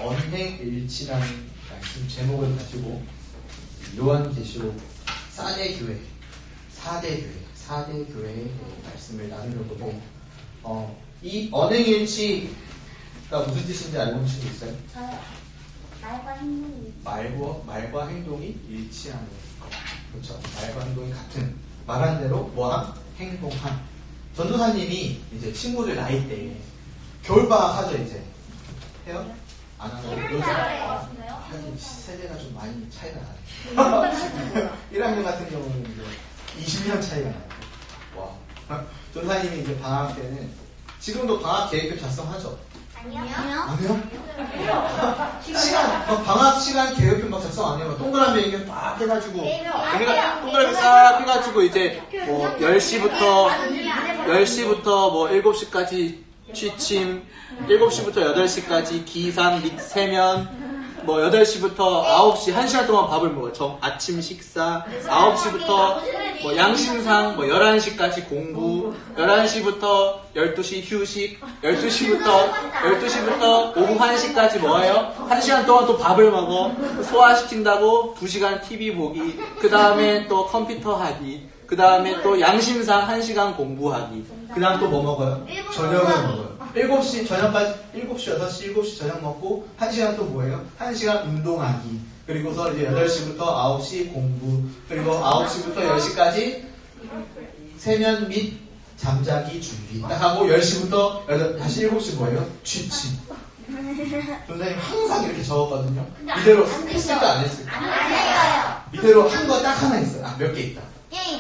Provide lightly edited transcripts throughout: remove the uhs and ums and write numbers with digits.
언행일치라는 말씀 제목을 가지고 요한계시록 4대 교회의 말씀을 나누려고 이 언행일치가 무슨 뜻인지 알고 계신 분 있어요? 저요. 말과 행동이 일치하는 것. 그렇죠. 말과 행동이 같은. 말한 대로 뭐함? 행동함. 전도사님이 이제 친구들 나이 때 겨울방학 하죠 이제. 해요? 안 하나요? 요즘? 하긴 세대가 좀 많이 차이가 나요. 1학년 같은 경우는 이제 20년 차이가 나요. 와. 전도사님이 이제 방학 때는 지금도 방학 계획표 작성하죠? 아니요. 안 해요? 방학 시간 계획표 막 작성 안 해요. 동그라미 얘기 막 해가지고. 그러니까 동그라미 싹 해가지고 이제 뭐 10시부터 뭐 7시까지 취침, 7시부터 8시까지 기상 및 세면, 뭐 8시부터 9시 1시간 동안 밥을 먹어요. 아침 식사, 9시부터 뭐 양심상 뭐 11시까지 공부, 11시부터 12시 휴식, 12시부터 오후 1시까지 뭐예요? 1시간 동안 또 밥을 먹어. 소화시킨다고 2시간 TV 보기, 그 다음에 또 컴퓨터 하기, 그 다음에 또 양심상 1시간 공부하기, 그 다음 또 뭐 먹어요? 저녁을 먹어요. 7시 저녁까지 7시 6시 7시 저녁 먹고 1시간 또 뭐예요? 1시간 운동하기. 그리고서 이제 8시부터 9시 공부. 그리고 9시부터 10시까지 세면 및 잠자기 준비. 딱 하고 10시부터 다시 7시 뭐예요? 취침. 선생님 항상 이렇게 적었거든요. 이대로 했을까 안 했을까? 안 해요. 이대로 한 거 딱 하나 있어요. 몇 개 있다.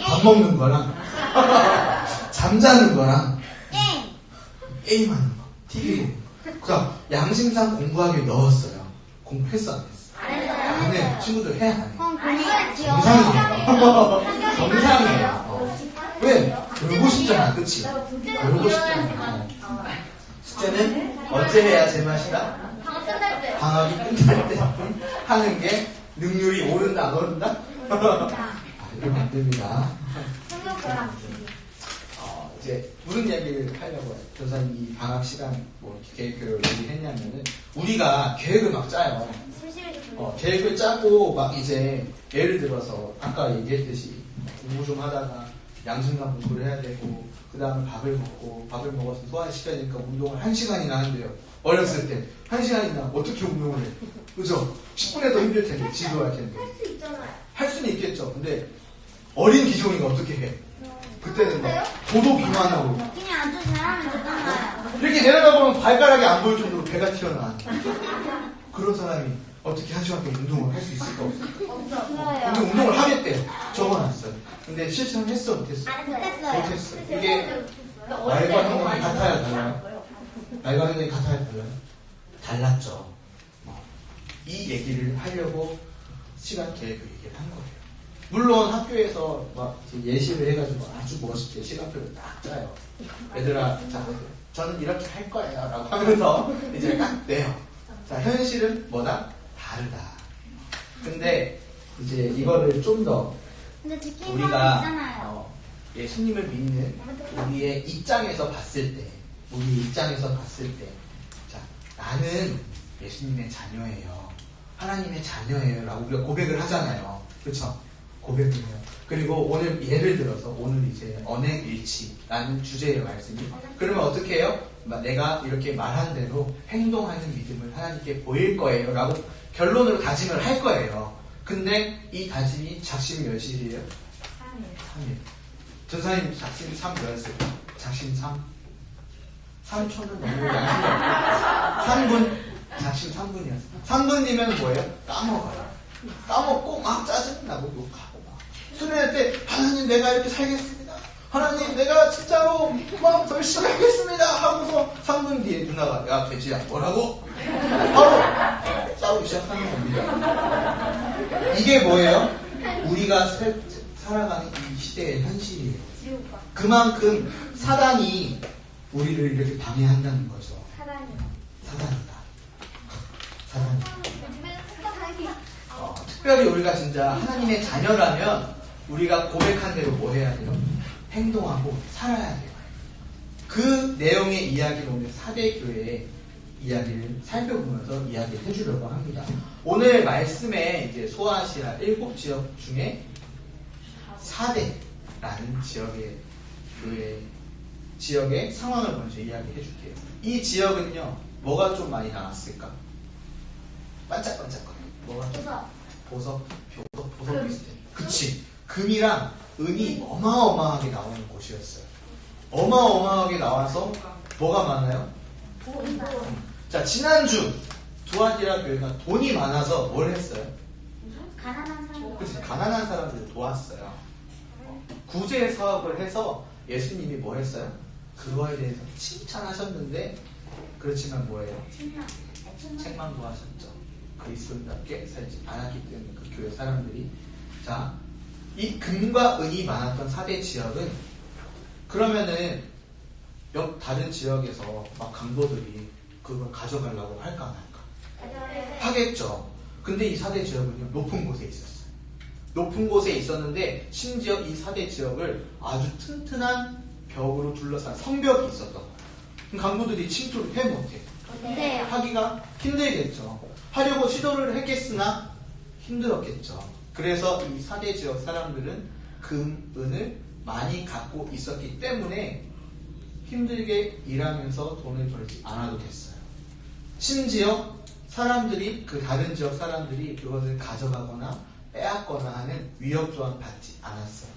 밥 먹는 거랑 잠자는 거랑 게임하는 거, TV 보는 거. 그럼 양심상 공부하기 넣었어요. 공부했어 안 했어? 안 해. 친구들 해 안 해? 정상이에요. 정상이에요. 왜? 놀고 싶잖아, 그치? 놀고 싶잖아. 숙제는 언제 해야 제맛이다? 방학이 끝날 때 하는 게 능률이 오른다 안 오른다? 이러면 안 됩니다. 이제 무슨 얘기를 하려고 해요? 전사님 이 방학 시간 뭐 계획을 얘기했냐면은 우리가 계획을 막 짜요. 계획을 짜고 막 이제 예를 들어서 아까 얘기했듯이 공부 좀 하다가 양심상 공부를 해야 되고 그 다음에 밥을 먹어서 소화시켜야 되니까 운동을 1시간이나 하는데요. 어렸을 때 1시간이나 어떻게 운동을 해? 그죠? 10분에 더 힘들 텐데 지도할 텐데 할 수 있잖아요. 할 수는 있겠죠. 근데 어린 기종이가 어떻게 해? 그때는 막 도도 비만하고 그냥 아주 잘하면 되잖아요. 이렇게 내려다보면 발가락이 안 보일 정도로 배가 튀어나와. 그런 사람이 어떻게 1시간 동안 운동을 할 수 있을까 없을까? 근데 운동을 하겠대요. 적어놨어요. 근데 실천을 했어 못했어? 못했어. 이게 말과 행동이 같아야 달라요? 말과 행동이 같아야 달라요? 달랐죠. 이 얘기를 하려고 시간 계획을 얘기를 한 거예요. 물론 학교에서 막 예시를 해가지고 아주 멋있게 시간표를 딱 짜요. 얘들아, 자, 저는 이렇게 할 거예요. 라고 하면서 이제 딱 내요. 자, 현실은 뭐다? 다르다. 근데 이제 이거를 좀 더 우리가 예수님을 믿는 우리의 입장에서 봤을 때, 자, 나는 예수님의 자녀예요. 하나님의 자녀예요. 라고 우리가 고백을 하잖아요. 그쵸? 고백을 해요. 그리고 오늘 예를 들어서 오늘 이제 언행일치라는 주제의 말씀이 그러면 어떻게 해요? 내가 이렇게 말한 대로 행동하는 믿음을 하나님께 보일 거예요. 라고 결론으로 다짐을 할 거예요. 근데 이 다짐이 작심이 몇 일이에요? 3일. 전사님 작심 3 몇일? 작심 3? 3초는 너무 양심이 없고 3분? 작심 3분이었어. 3분이면 뭐예요? 까먹어요. 까먹고 막 짜증나고 욕하고 막 수련할 때 하나님 내가 이렇게 살겠습니다. 하나님 내가 진짜로 막 열심히 하겠습니다 하고서 3분 뒤에 누나가 야 돼지야 뭐라고? 바로 싸우기 시작하는 겁니다. 이게 뭐예요? 우리가 살아가는 이 시대의 현실이에요. 그만큼 사단이 우리를 이렇게 방해한다는 거죠. 사단이다. 특별히 우리가 진짜 하나님의 자녀라면 우리가 고백한 대로 뭐 해야 돼요? 행동하고 살아야 돼요. 그 내용의 이야기를 오늘 4대 교회에 이야기를 살펴보면서 이야기를 해주려고 합니다. 오늘 말씀에 이제 소아시아 7지역 중에 4대라는 지역의 상황을 먼저 이야기해 줄게요. 이 지역은요, 뭐가 좀 많이 나왔을까? 반짝반짝거려. 뭐가? 보석 비슷해. 그치. 금이랑 은이 어마어마하게 나오는 곳이었어요. 어마어마하게 나와서 뭐가 많아요? 자, 지난주 두아디라 교회가 돈이 많아서 뭘 했어요? 가난한 사람. 그치, 가난한 사람들을 도왔어요. 구제 사업을 해서 예수님이 뭘 했어요? 그거에 대해서 칭찬하셨는데, 그렇지만 뭐예요? 책망도 하셨죠. 그리스도인답게 살지 않았기 때문에 그 교회 사람들이. 자, 이 금과 은이 많았던 4대 지역은 그러면은 다른 지역에서 막 강도들이 그걸 가져가려고 할까 안 할까? 하겠죠. 근데 이 4대 지역은요, 높은 곳에 있었어요. 높은 곳에 있었는데 심지어 이 4대 지역을 아주 튼튼한 벽으로 둘러싼 성벽이 있었던 거예요. 그럼 강도들이 침투를 해 못해. 네. 하기가 힘들겠죠. 하려고 시도를 했겠으나 힘들었겠죠. 그래서 이 4대 지역 사람들은 금, 은을 많이 갖고 있었기 때문에 힘들게 일하면서 돈을 벌지 않아도 됐어요. 심지어 사람들이, 그 다른 지역 사람들이 그것을 가져가거나 빼앗거나 하는 위협 또한 받지 않았어요.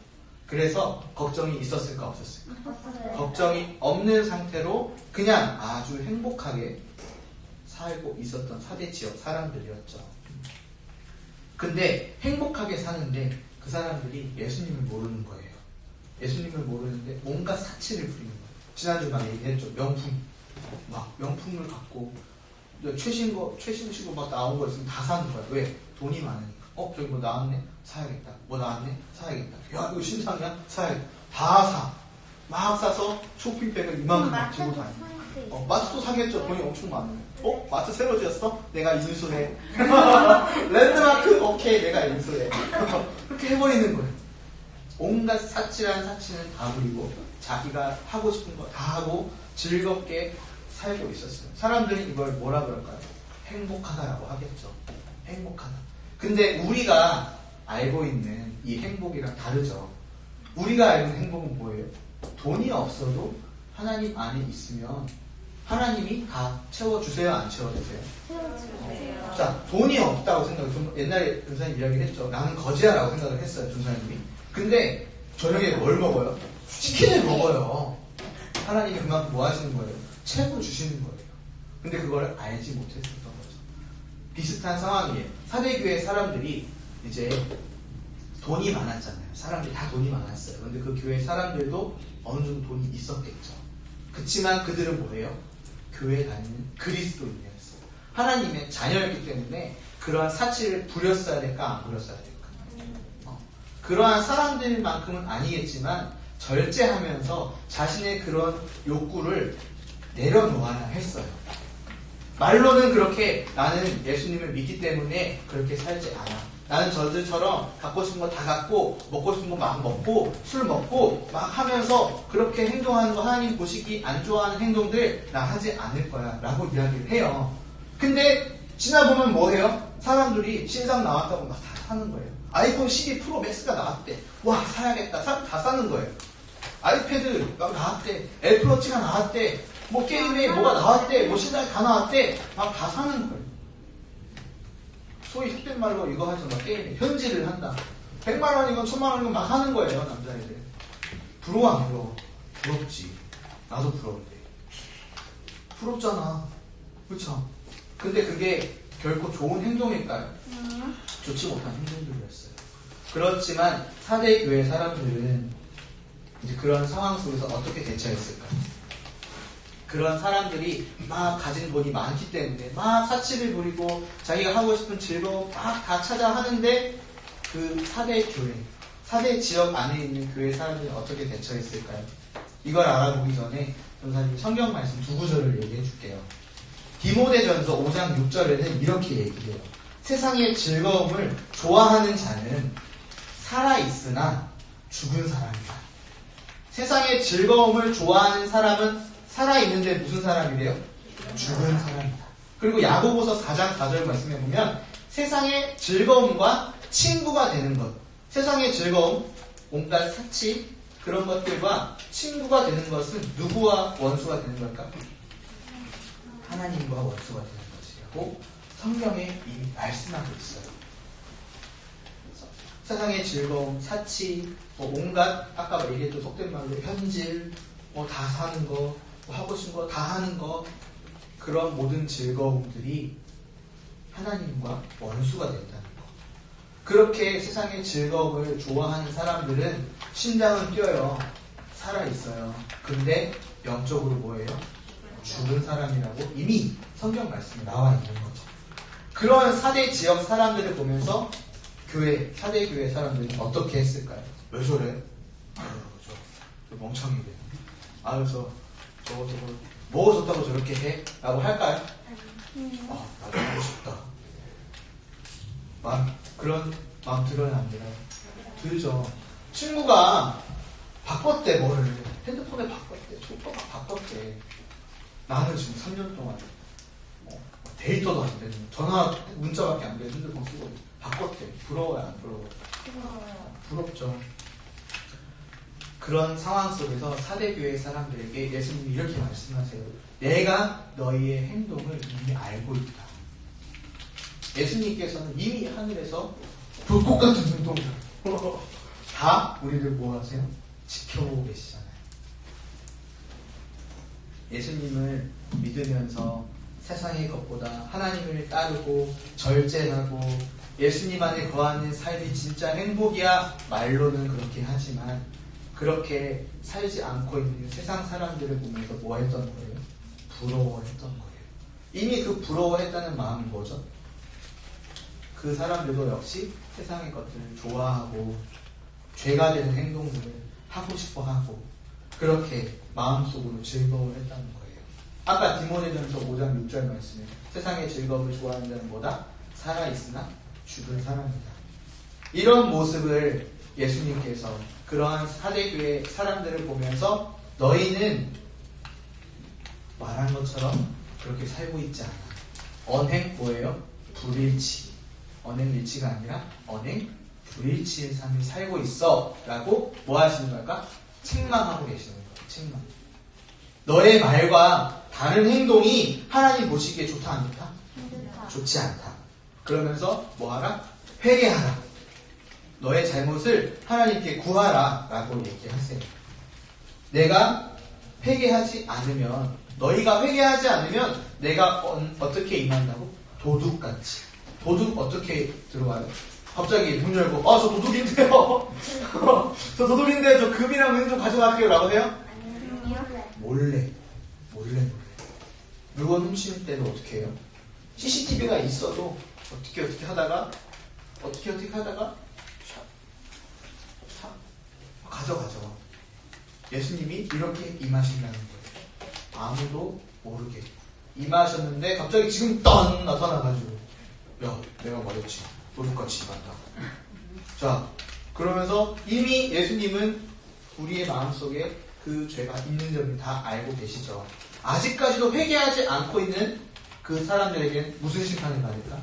그래서 걱정이 있었을까 없었을까? 걱정이 없는 상태로 그냥 아주 행복하게 살고 있었던 4대 지역 사람들이었죠. 근데 행복하게 사는데 그 사람들이 예수님을 모르는 거예요. 예수님을 모르는데 온갖 사치를 부리는 거예요. 지난주간에 얘기했죠. 명품을 갖고 최신식으로 막 나온 거 있으면 다 사는 거야. 왜? 돈이 많으니까. 저기 뭐 나왔네? 사야겠다. 뭐 나왔네? 사야겠다. 야, 이거 신상이야? 사야겠다. 다 사. 막 사서 쇼핑백을 이만큼 막 들고 다녀. 마트도 사겠죠. 돈이 엄청 많아요. 마트 새로 지었어? 내가 인수해. 랜드마크? 오케이, 내가 인수해. 그렇게 해버리는 거예요. 온갖 사치는 다 부리고 자기가 하고 싶은 거 다 하고 즐겁게 살고 있었어요. 사람들이 이걸 뭐라 그럴까요? 행복하다라고 하겠죠. 행복하다. 근데 우리가 알고 있는 이 행복이랑 다르죠. 우리가 알고 있는 행복은 뭐예요? 돈이 없어도 하나님 안에 있으면 하나님이 다 채워주세요, 안 채워주세요? 채워주세요. 자, 돈이 없다고 생각을 좀 옛날에 전사님 이야기를 했죠. 나는 거지야라고 생각을 했어요, 전사님이. 근데 저녁에 뭘 먹어요? 치킨을 먹어요. 하나님이 그만큼 뭐 하시는 거예요? 채워주시는 거예요. 근데 그걸 알지 못했었던 거죠. 비슷한 상황이에요. 4대 교회 사람들이 이제 돈이 많았잖아요. 사람들이 다 돈이 많았어요. 근데 그 교회 사람들도 어느 정도 돈이 있었겠죠. 그치만 그들은 뭐예요? 교회 다니는 그리스도인이었어요. 하나님의 자녀였기 때문에 그러한 사치를 부렸어야 될까 안 부렸어야 될까? 그러한 사람들만큼은 아니겠지만 절제하면서 자신의 그런 욕구를 내려놓아야 했어요. 말로는 그렇게 나는 예수님을 믿기 때문에 그렇게 살지 않아. 나는 저들처럼 갖고 싶은 거 다 갖고 먹고 싶은 거 막 먹고 술 먹고 막 하면서 그렇게 행동하는 거 하나님 보시기 안 좋아하는 행동들 나 하지 않을 거야 라고 이야기를 해요. 근데 지나보면 뭐 해요? 사람들이 신상 나왔다고 막 다 사는 거예요. 아이폰 12 프로 맥스가 나왔대. 와 사야겠다. 다 사는 거예요. 아이패드 막 나왔대. 애플워치가 나왔대. 뭐 게임에 뭐가 나왔대. 뭐 신상이 다 나왔대. 막 다 사는 거예요. 소위 속된 말로 이거 하죠. 막 게임에 현질을 한다. 100만 원이건 1000만 원이건 막 하는 거예요. 남자애들. 부러워 안 부러워? 부럽지. 나도 부러운데. 부럽잖아. 그쵸? 근데 그게 결코 좋은 행동일까요? 좋지 못한 행동들이었어요. 그렇지만 4대 교회 사람들은 이제 그런 상황 속에서 어떻게 대처했을까요? 그런 사람들이 막 가진 돈이 많기 때문에 막 사치를 부리고 자기가 하고 싶은 즐거움 막 다 찾아 하는데 그 4대 교회, 4대 지역 안에 있는 교회 사람들이 어떻게 대처했을까요? 이걸 알아보기 전에 전사님이 성경 말씀 두 구절을 얘기해 줄게요. 디모데전서 5장 6절에는 이렇게 얘기해요. 세상의 즐거움을 좋아하는 자는 살아있으나 죽은 사람이다. 세상의 즐거움을 좋아하는 사람은 살아있는데 무슨 사람이래요? 죽은 사람이다. 그리고 야고보서 4장 4절 말씀해 보면 세상의 즐거움과 친구가 되는 것. 세상의 즐거움, 온갖 사치, 그런 것들과 친구가 되는 것은 누구와 원수가 되는 걸까? 하나님과 원수가 되는 것이라고 성경에 이미 말씀하고 있어요. 세상의 즐거움, 사치, 온갖 아까 얘기했던 속된 말로 현질, 다 사는 거, 하고 싶은 거 다 하는 거, 그런 모든 즐거움들이 하나님과 원수가 된다는 거. 그렇게 세상의 즐거움을 좋아하는 사람들은 심장은 뛰어요. 살아있어요. 근데 영적으로 뭐예요? 죽은 사람이라고 이미 성경 말씀에 나와 있는 거죠. 그런 사대 지역 사람들을 보면서 사대 교회 사람들은 어떻게 했을까요? 왜 저래? 저 멍청이래. 그래서 저거 뭐가 좋다고 저렇게 해? 라고 할까요? 나도 하고 싶다. 그런 마음 들어야 안 돼요? 들죠. 친구가 바꿨대, 뭐를. 핸드폰에 바꿨대. 족보가 바꿨대. 나는 지금 3년 동안 데이터도 안 되는, 전화, 문자밖에 안 되는 핸드폰 쓰고 바꿨대. 부러워요, 안 부러워요? 부럽죠. 그런 상황 속에서 사대교회 사람들에게 예수님이 이렇게 말씀하세요. 내가 너희의 행동을 이미 알고 있다. 예수님께서는 이미 하늘에서 불꽃 같은 행동을 다 우리를 뭐 하세요? 지켜보고 계시잖아요. 예수님을 믿으면서 세상의 것보다 하나님을 따르고 절제하고 예수님 안에 거하는 삶이 진짜 행복이야 말로는 그렇게 하지만 그렇게 살지 않고 있는 세상 사람들을 보면서 뭐 했던 거예요? 부러워했던 거예요. 이미 그 부러워했다는 마음은 뭐죠? 그 사람들도 역시 세상의 것들을 좋아하고 죄가 되는 행동들을 하고 싶어 하고 그렇게 마음속으로 즐거워했다는 거예요. 아까 디모데전서 5장 6절 말씀에 세상의 즐거움을 좋아하는 자는 뭐다? 살아있으나 죽은 사람이다. 이런 모습을 예수님께서 그러한 사대교회 사람들을 보면서 너희는 말한 것처럼 그렇게 살고 있지 않아. 언행 뭐예요? 불일치. 언행 일치가 아니라 언행 불일치의 삶을 살고 있어 라고 뭐 하시는 걸까? 책망하고 계시는 거예요. 책망. 너의 말과 다른 행동이 하나님 보시기에 좋다 안 좋다? 좋지 않다. 그러면서 뭐 하라? 회개하라. 너의 잘못을 하나님께 구하라 라고 얘기하세요. 내가 회개하지 않으면 너희가 회개하지 않으면 내가 어떻게 임한다고? 도둑같이. 도둑 어떻게 들어와요? 갑자기 문 열고 저 도둑인데요. 저 도둑인데 저 금이랑 은 좀 가져갈게요 라고 해요? 몰래. 물건 훔치는 때는 어떻게 해요? CCTV가 있어도 어떻게 하다가 가져가죠. 예수님이 이렇게 임하신다는 거예요. 아무도 모르게 임하셨는데 갑자기 지금 딴 나타나가지고 야 내가 말했지 도둑같이 임한다. 자 그러면서 이미 예수님은 우리의 마음속에 그 죄가 있는 점을 다 알고 계시죠. 아직까지도 회개하지 않고 있는 그 사람들에게는 무슨 심판을 받을까?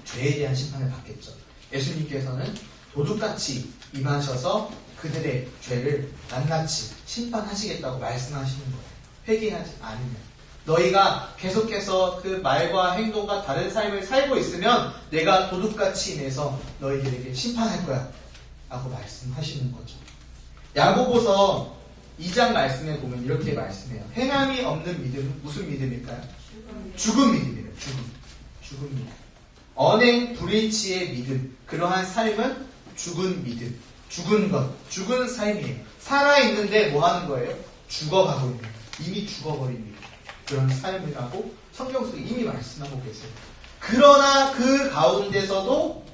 죄에 대한 심판을 받겠죠. 예수님께서는 도둑같이 임하셔서 그들의 죄를 낱낱이 심판하시겠다고 말씀하시는 거예요. 회개하지 않으면. 너희가 계속해서 그 말과 행동과 다른 삶을 살고 있으면 내가 도둑같이 임해서 너희들에게 심판할 거야 라고 말씀하시는 거죠. 야고보서 2장 말씀에 보면 이렇게 말씀해요. 행함이 없는 믿음은 무슨 믿음일까요? 죽은 믿음이에요. 죽은 믿음. 언행 불일치의 믿음. 그러한 삶은 죽은 믿음. 죽은 것. 죽은 삶이에요. 살아있는데 뭐 하는 거예요? 죽어가고 있는 거예요. 이미 죽어버린 믿음. 그런 삶이라고 성경 속에 이미 말씀하고 계세요. 그러나 그 가운데서도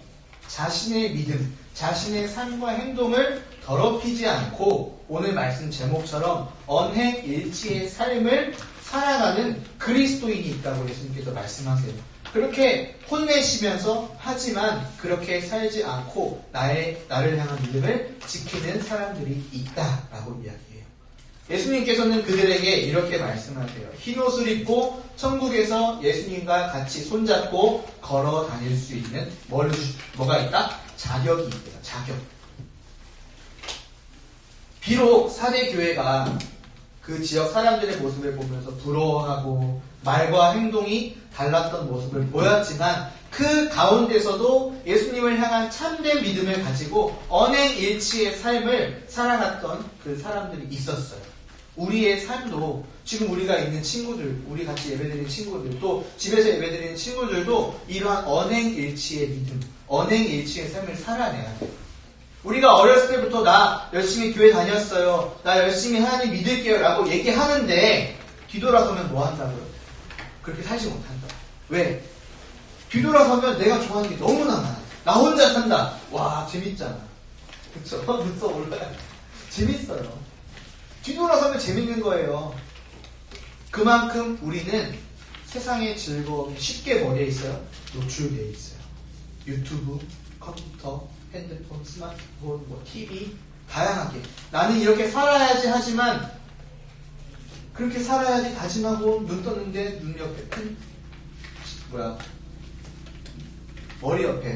자신의 믿음, 자신의 삶과 행동을 더럽히지 않고 오늘 말씀 제목처럼 언행일치의 삶을 살아가는 그리스도인이 있다고 예수님께서 말씀하세요. 그렇게 혼내시면서 하지만 그렇게 살지 않고 나를 향한 믿음을 지키는 사람들이 있다라고 이야기해요. 예수님께서는 그들에게 이렇게 말씀하세요. 흰 옷을 입고 천국에서 예수님과 같이 손잡고 걸어 다닐 수 있는 뭐가 있다? 자격이 있다. 자격. 비록 사대 교회가 그 지역 사람들의 모습을 보면서 부러워하고 말과 행동이 달랐던 모습을 보였지만 그 가운데서도 예수님을 향한 참된 믿음을 가지고 언행일치의 삶을 살아갔던 그 사람들이 있었어요. 우리의 삶도 지금 우리가 있는 친구들, 우리 같이 예배드리는 친구들, 또 집에서 예배드리는 친구들도 이러한 언행일치의 믿음, 언행일치의 삶을 살아내야 돼요. 우리가 어렸을 때부터 나 열심히 교회 다녔어요. 나 열심히 하나님 믿을게요 라고 얘기하는데 뒤돌아서면 뭐 한다고요? 그렇게 살지 못한다. 왜? 뒤돌아서면 내가 좋아하는 게 너무나 많아. 나 혼자 산다. 와 재밌잖아. 그쵸? 눈썹 올라요. 재밌어요. 뒤돌아서면 재밌는 거예요. 그만큼 우리는 세상의 즐거움이 쉽게 머리에 있어요. 노출되어 있어요. 유튜브, 컴퓨터, 핸드폰, 스마트폰, 뭐 TV 다양하게 나는 이렇게 살아야지 하지만 그렇게 살아야지 다짐하고 눈 떴는데 눈 옆에 머리 옆에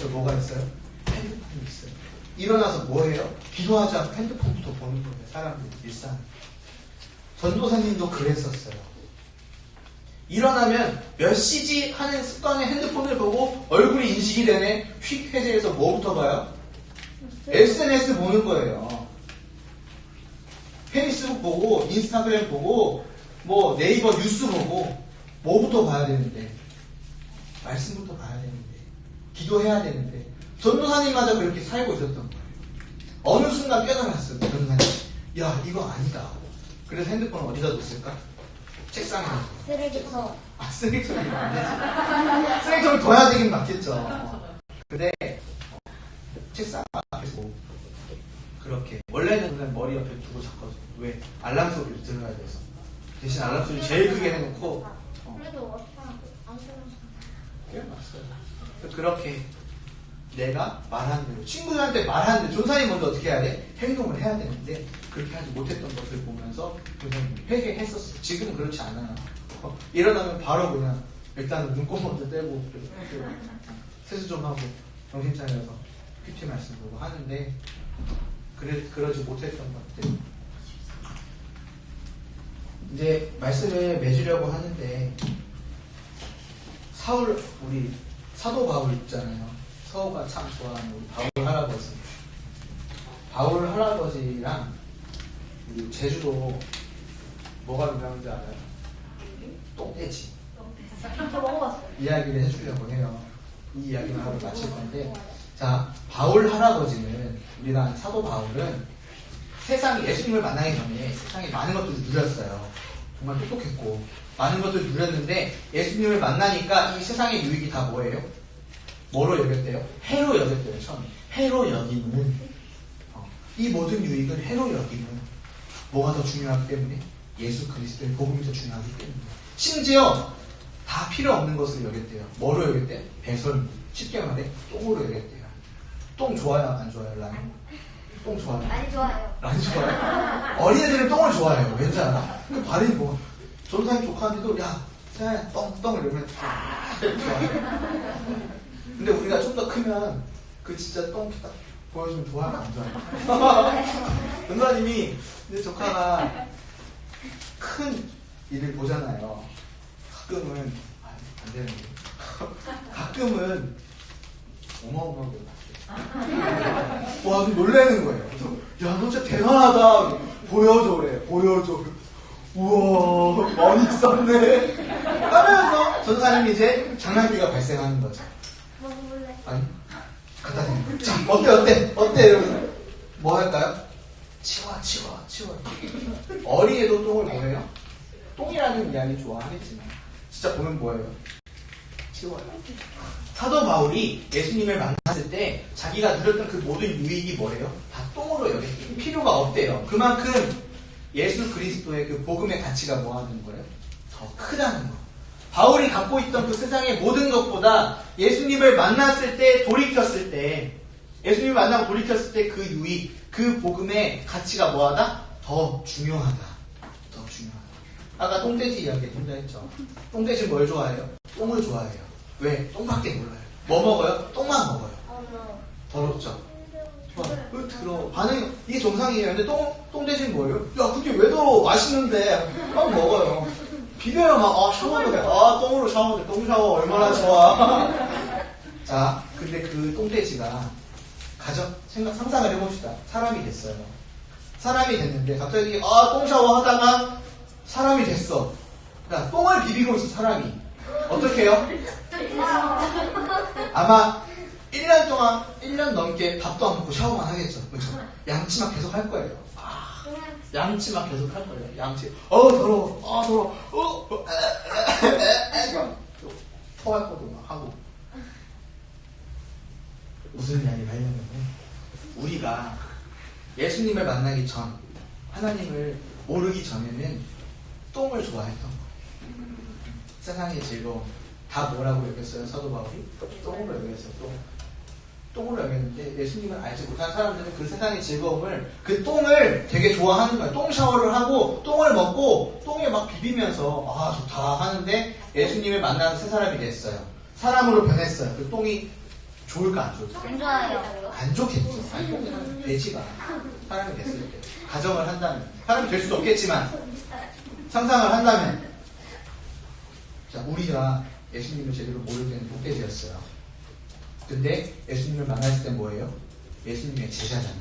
뭐가 있어요? 핸드폰이 있어요. 일어나서 뭐 해요? 기도하지 않고 핸드폰부터 보는 거예요. 사람들 일상. 전도사님도 그랬었어요. 일어나면 몇 시지 하는 습관의 핸드폰을 보고 얼굴이 인식이 되네. 휙 해제해서 뭐부터 봐요? SNS 보는 거예요. 페이스북 보고 인스타그램 보고 뭐 네이버 뉴스 보고 뭐부터 봐야 되는데 말씀부터 봐야 되는데 기도해야 되는데 전도사님마저 그렇게 살고 있었던 거예요. 어느 순간 깨달았어요. 전도사님 야 이거 아니다. 그래서 핸드폰 어디다 뒀을까? 책상에 놨어요. 쓰레기통. 쓰레기통이 안 되지. 쓰레기통을 둬야 되긴 맞겠죠. 근데 책상 앞에서 그렇게 원래는 그냥 머리 옆에 두고 잤거든요. 왜? 알람 소리를 들어야 돼서. 대신 알람 소리 제일 크게 해놓고 그래도 안 들어서. 깨어났어요. 그렇게 내가 말한 대로 친구들한테 말하는 대로 전사님 먼저 어떻게 해야 돼? 행동을 해야 되는데 그렇게 하지 못했던 것을 보면서 그냥 회개했었어요. 지금은 그렇지 않아요. 일어나면 바로 그냥 일단은 눈곱 먼저 떼고 세수 좀 하고 정신 차려서 PT 말씀 보고 하는데 그러지 못했던 것 같아요. 이제 말씀을 맺으려고 하는데 우리 사도 바울 있잖아요. 서우가 참 좋아하는 우리 바울 할아버지. 바울 할아버지랑 우리 제주도 뭐가 유명한지 알아요? 똥돼지. 저 먹어봤어요. 이야기를 해주려고 해요. 이 이야기는 하루 마칠 건데, 자, 바울 할아버지는 우리가 사도 바울은 세상에 예수님을 만나기 전에 세상에 많은 것들을 누렸어요. 정말 똑똑했고 많은 것들을 누렸는데 예수님을 만나니까 이 세상의 유익이 다 뭐예요? 뭐로 여겼대요? 해로 여겼대요. 처음에 해로 여기는 이 모든 유익은 해로 여기는 뭐가 더 중요하기 때문에 예수 그리스도의 복음이 더 중요하기 때문에 심지어 다 필요 없는 것을 여겼대요. 뭐로 여겼대요? 배설물. 쉽게 말해 똥으로 여겼대요. 똥 좋아요? 안 좋아요? 라면? 똥 좋아요? 많이 좋아요. 많이 좋아요? 어린애들은 똥을 좋아해요. 왠지 알아? 그 발음이 뭐 전사님 조카한테도 야 세아야 똥 이러면 좋아해요. 근데 우리가 좀 더 크면 그 진짜 똥 딱 보여주면 좋아요? 안 좋아요? 전사님이 근데 조카가 큰 일을 보잖아요. 가끔은 안 되는데 가끔은 어마어마하게 와, 좀 놀라는 거예요. 그래서, 야, 너 진짜 대단하다. 보여줘, 그래. 보여줘. 우와, 많이 썼네. 하면서 전사님이 이제 장난기가 발생하는 거죠. 먹어볼래? 아니, 갖다 대는 거. 자, 어때? 이러면서. 뭐 할까요? 치워. 어린애도 똥을 뭐예요? 똥이라는 이야기 좋아하겠지만, 진짜 보면 뭐예요? 치워요. 사도 바울이 예수님을 만났을 때 자기가 누렸던 그 모든 유익이 뭐래요? 다 똥으로 여겼대요. 필요가 없대요. 그만큼 예수 그리스도의 그 복음의 가치가 뭐 하는 거예요? 더 크다는 거. 바울이 갖고 있던 그 세상의 모든 것보다 예수님을 만났을 때, 예수님을 만나고 돌이켰을 때 그 유익, 그 복음의 가치가 뭐하다? 더 더 중요하다. 더 중요하다. 아까 똥돼지 이야기 혼자 했죠. 똥돼지 뭘 좋아해요? 똥을 좋아해요. 왜? 똥밖에 몰라요. 뭐 먹어요? 똥만 먹어요. 더럽죠? 좋아. 왜 더러워? 반응이, 이게 정상이에요. 근데 똥돼지는 뭐예요? 야, 그게 왜 더러워? 맛있는데. 막 먹어요. 비벼요, 막. 샤워도 해. 똥으로 샤워도 해. 똥 샤워 얼마나 좋아. 자, 근데 그 똥돼지가 상상을 해봅시다. 사람이 됐어요. 사람이 됐는데 갑자기 똥 샤워 하다가 사람이 됐어. 그러니까 똥을 비비고 있어 사람이. 어떻게 해요? 아마 1년 동안 1년 넘게 밥도 안 먹고 샤워만 하겠죠. 그렇죠? 양치만 계속 할 거예요. 양치만 계속 할 거예요. 양치. 더러워. 더러워. 토할 것도 막 하고. 무슨 이야기를 하려면 우리가 예수님을 만나기 전, 하나님을 모르기 전에는 똥을 좋아했던 거예요. 세상의 즐거움. 다 뭐라고 여겼어요? 사도 바울이? 똥으로 여겼어요. 똥으로 여겼는데 예수님을 알지 못한 사람들은 그 세상의 즐거움을, 그 똥을 되게 좋아하는 거예요. 똥 샤워를 하고 똥을 먹고 똥에 막 비비면서 좋다 하는데 예수님을 만나는 새 사람이 됐어요. 사람으로 변했어요. 그 똥이 좋을까 안 좋을까? 안 좋아요. 안 좋겠죠. 똥은 돼지가 사람이 됐을 때 가정을 한다면, 사람이 될 수도 없겠지만 상상을 한다면, 자, 우리가 예수님을 제대로 모를 때는 똥돼지였어요. 근데 예수님을 만났을 때 뭐예요? 예수님의 제자잖아요.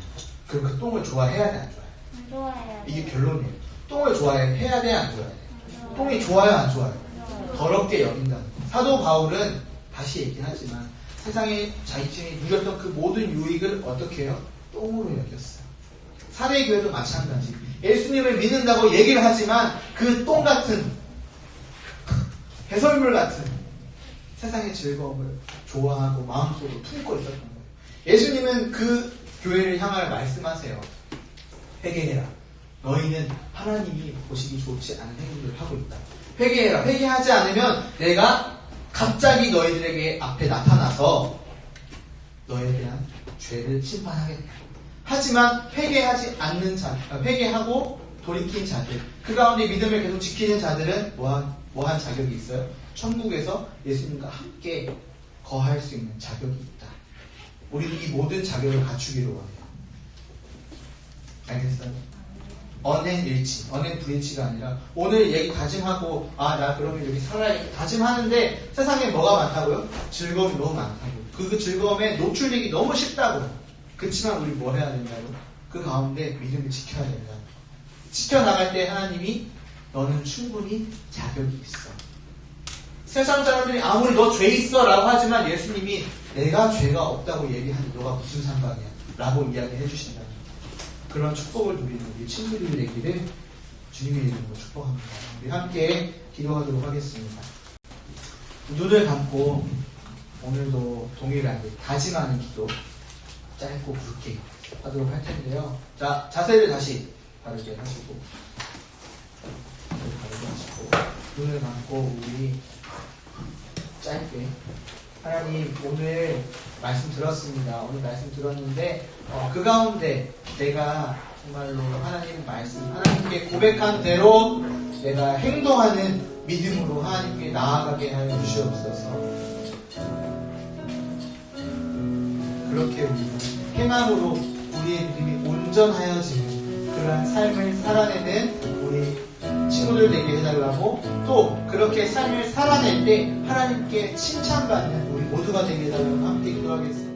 그럼 그 똥을 좋아해야 돼, 안 좋아해요? 안 좋아해요. 이게 결론이에요. 똥을 좋아해야 돼, 안 좋아해야 돼? 똥이 좋아요, 안 좋아요? 더럽게 여긴다는 거. 사도 바울은 다시 얘기하지만 세상에 자신이 누렸던 그 모든 유익을 어떻게 해요? 똥으로 여겼어요. 사대교회도 마찬가지. 예수님을 믿는다고 얘기를 하지만 그 똥 같은, 배설물 같은 세상의 즐거움을 좋아하고 마음속으로 품고 있었던 거예요. 예수님은 그 교회를 향하여 말씀하세요. 회개해라. 너희는 하나님이 보시기 좋지 않은 행동을 하고 있다. 회개해라. 회개하지 않으면 내가 갑자기 너희들에게 앞에 나타나서 너에 대한 죄를 심판하겠다. 하지만 회개하지 않는 자, 회개하고 돌이킨 자들, 그 가운데 믿음을 계속 지키는 자들은 뭐한 자격이 있어요? 천국에서 예수님과 함께 거할 수 있는 자격이 있다. 우리도 이 모든 자격을 갖추기로 해요. 알겠어요? 언행일치, 언행불일치가 아니라 오늘 얘기 다짐하고 나 그러면 여기 살아야겠다 다짐하는데 세상에 뭐가 많다고요? 즐거움이 너무 많다고. 그 즐거움에 노출되기 너무 쉽다고. 그렇지만 우리 뭐 해야 된다고? 그 가운데 믿음을 지켜야 된다. 지켜나갈 때 하나님이 너는 충분히 자격이 있어. 세상 사람들이 아무리 너 죄 있어 라고 하지만 예수님이 내가 죄가 없다고 얘기하니 너가 무슨 상관이야 라고 이야기해 주신다. 그런 축복을 누리는 우리 친구들이 되기를 주님의 이름으로 축복합니다. 우리 함께 기도하도록 하겠습니다. 눈을 감고 오늘도 동일하게 다짐하는 기도 짧고 굵게 하도록 할 텐데요. 자, 자세를 다시 바르게 하시고 눈을 감고 우리 짧게 하나님 오늘 말씀 들었습니다. 오늘 말씀 들었는데 그 가운데 내가 정말로 하나님 말씀 하나님께 고백한 대로 내가 행동하는 믿음으로 하나님께 나아가게 하여 주시옵소서. 그렇게 우리는 행함으로 우리의 믿음이 온전하여지는 그러한 삶을 살아내는 우리 친구들 되게 해달라고, 또 그렇게 삶을 살아낼 때 하나님께 칭찬받는 우리 모두가 되게 해달라고 함께 기도하겠습니다.